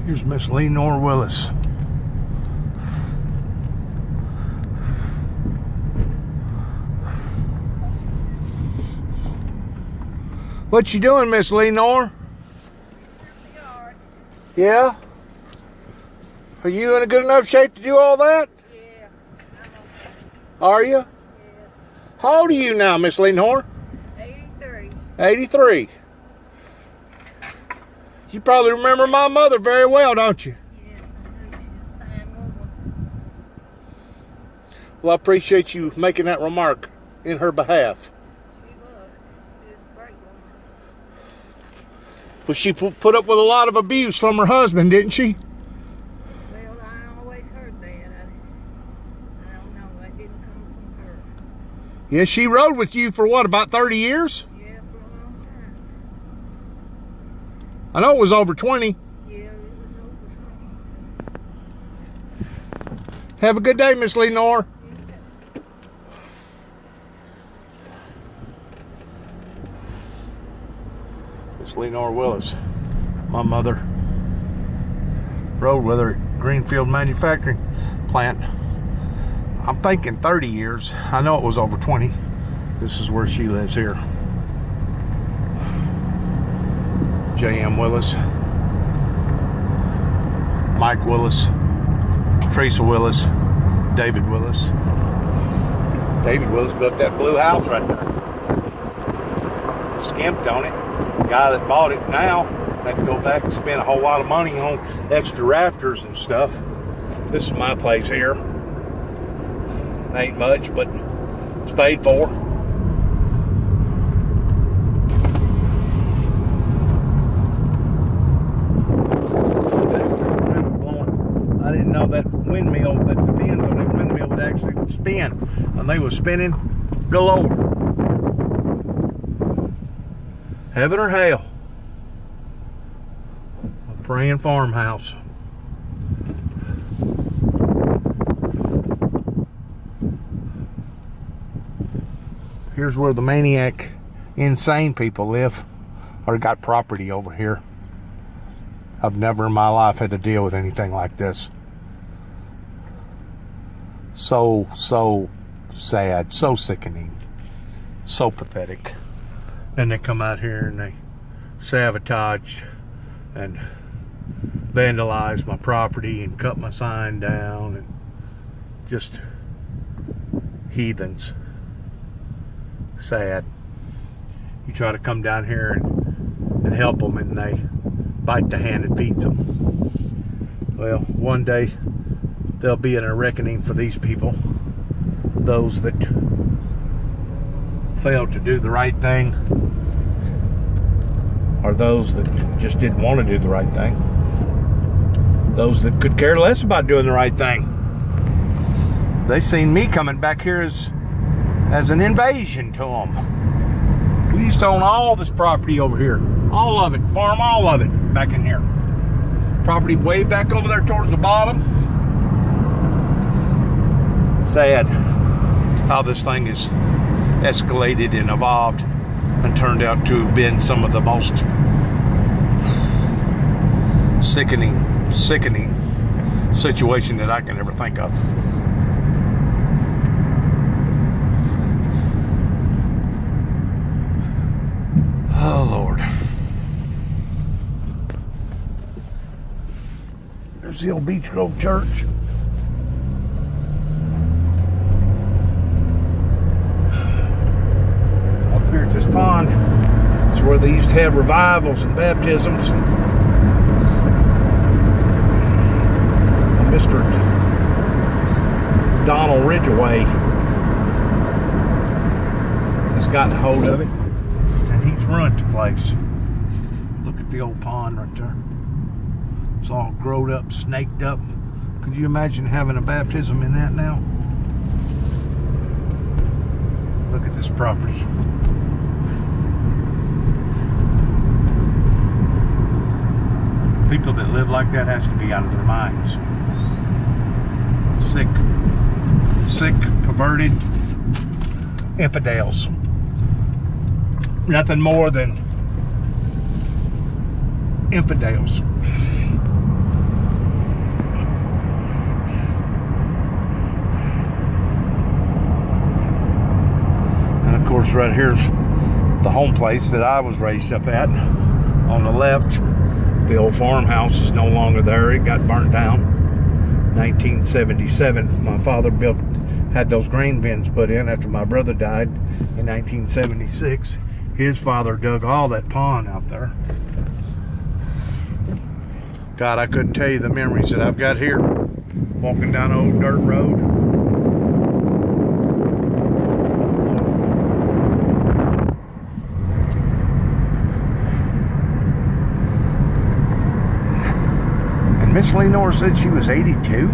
Here's Miss Lenore Willis. What you doing, Miss Lenore? Yeah? Are you in a good enough shape to do all that? Yeah. Are you? Yeah. How old are you now, Miss Lenore? 83. 83. You probably remember my mother very well, don't you? Yes, I know she's a fine woman. Well, I appreciate you making that remark in her behalf. She was. She was a great woman. But she put up with a lot of abuse from her husband, didn't she? Well, I always heard that. I don't know. That didn't come from her. Yeah, she rode with you for what, about 30 years? Yeah, for a long time. I know it was over 20. Yeah, it was over 20. Have a good day, Miss Lenore. Miss Lenore Willis, my mother, rode with her at Greenfield Manufacturing Plant. I'm thinking 30 years. I know it was over 20. This is where she lives here. J.M. Willis, Mike Willis, Teresa Willis, David Willis. David Willis built that blue house right there. Skimped on it. The guy that bought it now had to go back and spend a whole lot of money on extra rafters and stuff. This is my place here. It ain't much, but it's paid for. I didn't know that windmill, that the fins on that windmill would actually spin, and they were spinning galore. Heaven or hell? A praying farmhouse. Here's where the maniac, insane people live, or got property over here. I've never in my life had to deal with anything like this. So sad, so sickening, so pathetic. Then they come out here and they sabotage and vandalize my property and cut my sign down, and just heathens. Sad. You try to come down here and help them, and they bite the hand that feeds them. Well, one day there'll be a reckoning for these people, those that failed to do the right thing, or those that just didn't want to do the right thing, those that could care less about doing the right thing. They seen me coming back here as an invasion to them. We used to own all this property over here, all of it, farm all of it back in here. Property way back over there towards the bottom. Sad how this thing has escalated and evolved and turned out to have been some of the most sickening situation that I can ever think of. Oh, Lord. There's the old Beach Grove Church. Up here at this pond is where they used to have revivals and baptisms. Mr. Donald Ridgeway has gotten a hold of it, and he's ruined the place. Look at the old pond right there. It's all growed up, snaked up. Could you imagine having a baptism in that now? Look at this property. People that live like that has to be out of their minds. Sick, perverted infidels. Nothing more than infidels. course, right here's the home place that I was raised up at. On the left, the old farmhouse is no longer there. It got burnt down. 1977. My father had those grain bins put in after my brother died in 1976. His father dug all that pond out there. God, I couldn't tell you the memories that I've got here. Walking down an old dirt road. And Miss Lenore said she was 82.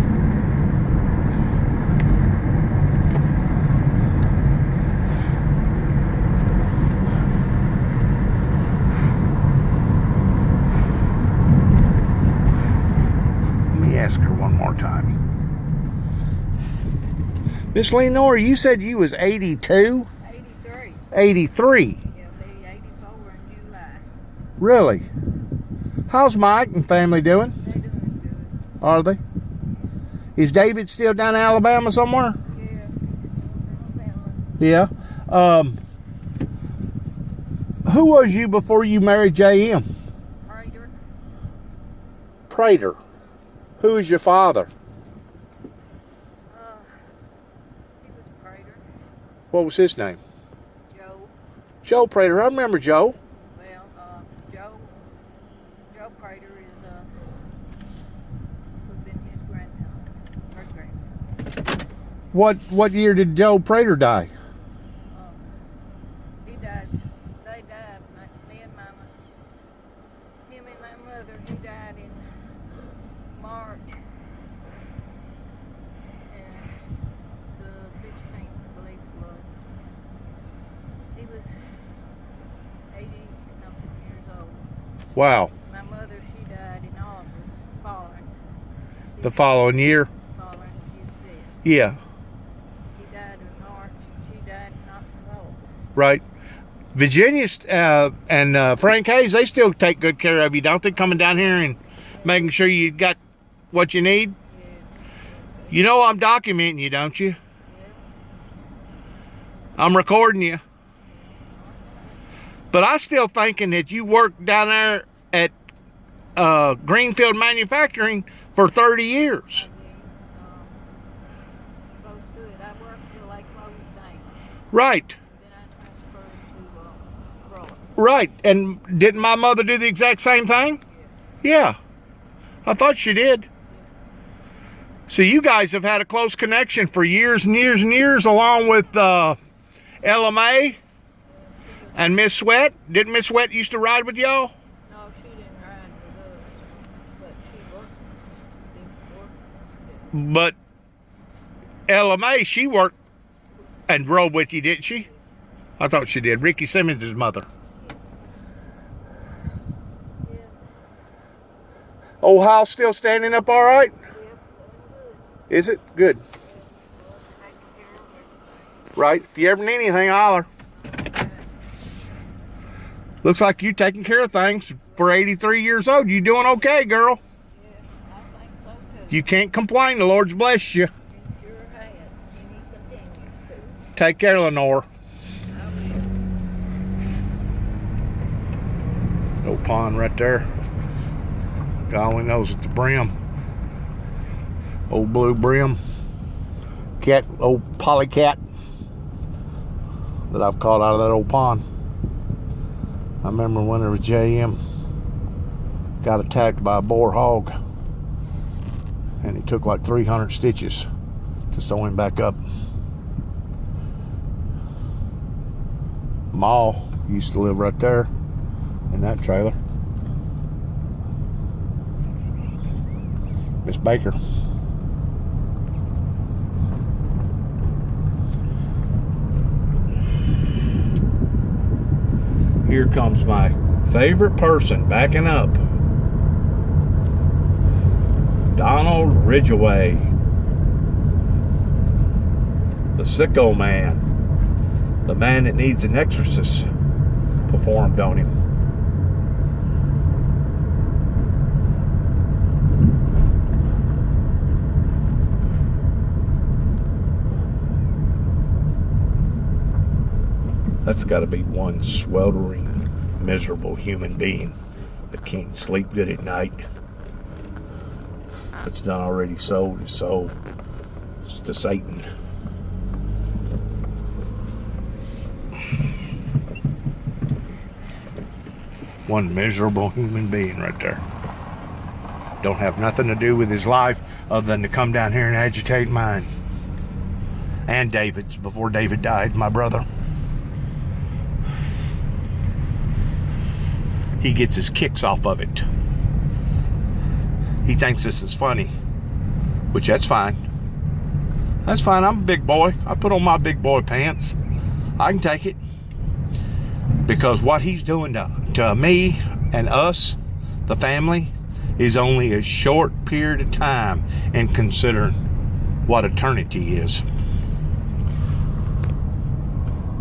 Ask her one more time. Miss Lenore, you said you was 82? 83. 83? Yeah, be 84 in July. Really? How's Mike and family doing? They doing good. Are they? Is David still down in Alabama somewhere? Yeah. Yeah. Who was you before you married J.M.? Prater. Prater. Who is your father? He was Prater. What was his name? Joe. Joe Prater. I remember Joe. Well, Joe Prater is would have been his grandson, great grandson. What year did Joe Prater die? He died. They died. Me and Mama. Him and my mother. He died in March. And the 16th, I believe it was. He was 80-something years old. Wow. My mother, she died in August, following. The following year? Following his death. Yeah. He died in March. She died in October. Right. Virginia and Frank Hayes, they still take good care of you, don't they? Coming down here and making sure you got what you need. Yeah. You know I'm documenting you, don't you? Yeah. I'm recording you. But I still thinking that you worked down there at Greenfield Manufacturing for 30 years. Close to it. I worked till they closed down. Right. Then I transferred to Roy. Right. And didn't my mother do the exact same thing? Yeah. I thought she did. So you guys have had a close connection for years and years and years, along with Ella May and Miss Sweat. Didn't Miss Sweat used to ride with y'all? No, she didn't ride with us, but she worked. But Ella May, she worked and rode with you, didn't she? I thought she did. Ricky Simmons' mother. Yeah. Old house still standing up all right? Yeah, doing good. Is it? Good. Taking care of everything. Right. If you ever need anything, holler. Looks like you taking care of things for 83 years old. You doing okay, girl? Yeah, I think so too. You can't complain. The Lord's blessed you. He sure has, and he continues to. Take care, Lenore. I will. Old pond right there. God only knows it's the brim. Old blue brim. Cat, old polycat that I've caught out of that old pond. I remember when there was J.M. got attacked by a boar hog, and he took like 300 stitches to sew him back up. Ma used to live right there in that trailer. Miss Baker. Here comes my favorite person backing up. Donald Ridgway, the sicko man, the man that needs an exorcist performed on him. That's got to be one sweltering, miserable human being that can't sleep good at night. That's not already sold his soul to Satan. One miserable human being right there. Don't have nothing to do with his life other than to come down here and agitate mine. And David's, before David died, my brother. He gets his kicks off of it. He thinks this is funny, which that's fine. That's fine. I'm a big boy. I put on my big boy pants. I can take it. Because what he's doing to me and us, the family, is only a short period of time, and considering what eternity is.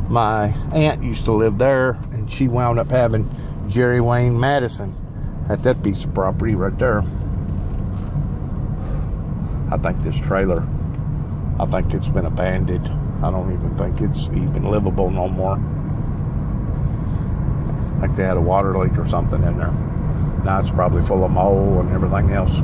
My aunt used to live there, and she wound up having Jerry Wayne Madison at that piece of property right there. I think this trailer, I think it's been abandoned. I don't even think it's even livable no more. Like they had a water leak or something in there. Now it's probably full of mold and everything else.